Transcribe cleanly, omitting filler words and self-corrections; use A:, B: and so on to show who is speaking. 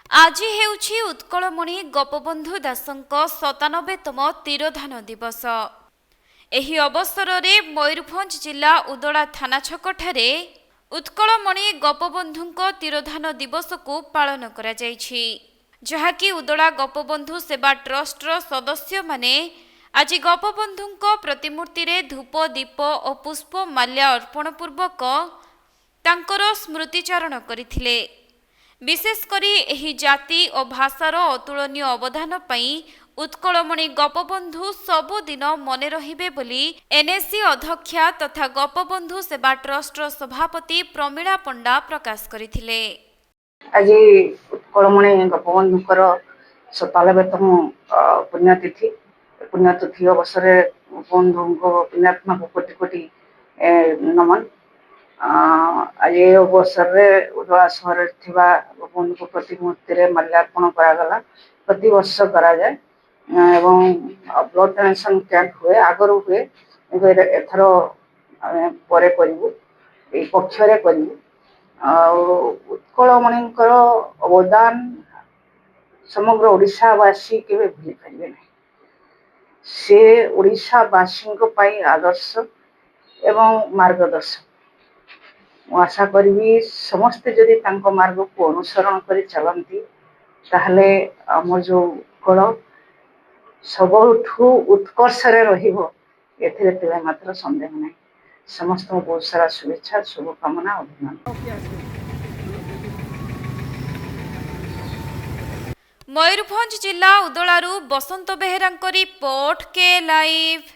A: ଆଜି ହେଉଛି ଉତ୍କଳମଣି ଗୋପବନ୍ଧୁ ଦାସଙ୍କ 97ତମ ତିରୋଧାନ ଦିବସ। ଏହି ଅବସରରେ ମୟୂରଭଞ୍ଜ ଜିଲ୍ଲା ଉଦଳା ଥାନା ଛକଠାରେ ଉତ୍କଳମଣି ଗୋପବନ୍ଧୁଙ୍କ ତିରୋଧାନ ଦିବସକୁ ପାଳନ କରାଯାଇଛି, ଯାହାକି ଉଦଳା ଗୋପବନ୍ଧୁ ସେବା ଟ୍ରଷ୍ଟର ସଦସ୍ୟମାନେ ଆଜି ଗୋପବନ୍ଧୁଙ୍କ ପ୍ରତିମୂର୍ତ୍ତିରେ ଧୂପ ଦୀପ ଓ ପୁଷ୍ପ ମାଲ୍ୟ ଅର୍ପଣ ପୂର୍ବକ ତାଙ୍କର ସ୍ମୃତିଚାରଣ କରିଥିଲେ। ବିଶେଷ କରି ଏହି ଜାତି ଓ ଭାଷାର ଅତୁଳନୀୟ ଅବଦାନ ପାଇଁ ଉତ୍କଳମଣି ଗୋପବନ୍ଧୁ ସବୁଦିନ ମନେ ରହିବେ ବୋଲି ଏନ୍ଏସି ଅଧ୍ୟକ୍ଷା ତଥା ଗୋପବନ୍ଧୁ ସେବା ଟ୍ରଷ୍ଟର ସଭାପତି ପ୍ରମିଳା ପଣ୍ଡା ପ୍ରକାଶ କରିଥିଲେ।
B: ଆଜି ଉତ୍କଳମଣି ଗୋପବନ୍ଧୁଙ୍କର 97ତମ ପୁଣ୍ୟତିଥି ଅବସରରେ ଗୋପବନ୍ଧୁଙ୍କ ପୁଣ୍ୟାତ୍ମାକୁ କୋଟି କୋଟି ନମନ। ଆଜି ଏ ଅବସରରେ ଉଦଳା ସହରରେ ଥିବା ଗୋପବନ୍ଧୁଙ୍କ ପ୍ରତିମୂର୍ତ୍ତିରେ ମାଲ୍ୟାର୍ପଣ କରାଗଲା। ପ୍ରତିବର୍ଷ କରାଯାଏ ଏବଂ ବ୍ଲଡ୍ ଡୋନେସନ୍ କ୍ୟାମ୍ପ ହୁଏ, ଆଗରୁ ହୁଏ, କିନ୍ତୁ ଏଥର ଆମେ ପରେ କରିବୁ, ଏଇ ପକ୍ଷରେ କରିବୁ। ଆଉ ଉତ୍କଳମଣିଙ୍କର ଅବଦାନ ସମଗ୍ର ଓଡ଼ିଶାବାସୀ କେବେ ଭୁଲି ପାରିବେ ନାହିଁ। ସେ ଓଡ଼ିଶାବାସୀଙ୍କ ପାଇଁ ଆଦର୍ଶ ଏବଂ ମାର୍ଗଦର୍ଶକ। ମୁଁ ଆଶା କରିବି ସମସ୍ତେ ଯଦି ତାଙ୍କ ମାର୍ଗକୁ ଅନୁସରଣ କରି ଚାଲନ୍ତି, ତାହେଲେ ଆମର ଯେଉଁ ଉତ୍କଳ ସବୁଠୁ ଉତ୍କର୍ଷରେ ରହିବ, ଏଥିରେ ତିଳେ ମାତ୍ର ସନ୍ଦେହ ନାହିଁ। ସମସ୍ତଙ୍କୁ ବହୁତ ସାରା ଶୁଭେଚ୍ଛା, ଶୁଭକାମନା, ଅଭିନନ୍ଦନ।
A: ମୟୂରଭଞ୍ଜ ଜିଲ୍ଲା ଉଦଳାରୁ ବସନ୍ତ ବେହେରାଙ୍କ ରିପୋର୍ଟ, କେ ଲାଇଭ୍।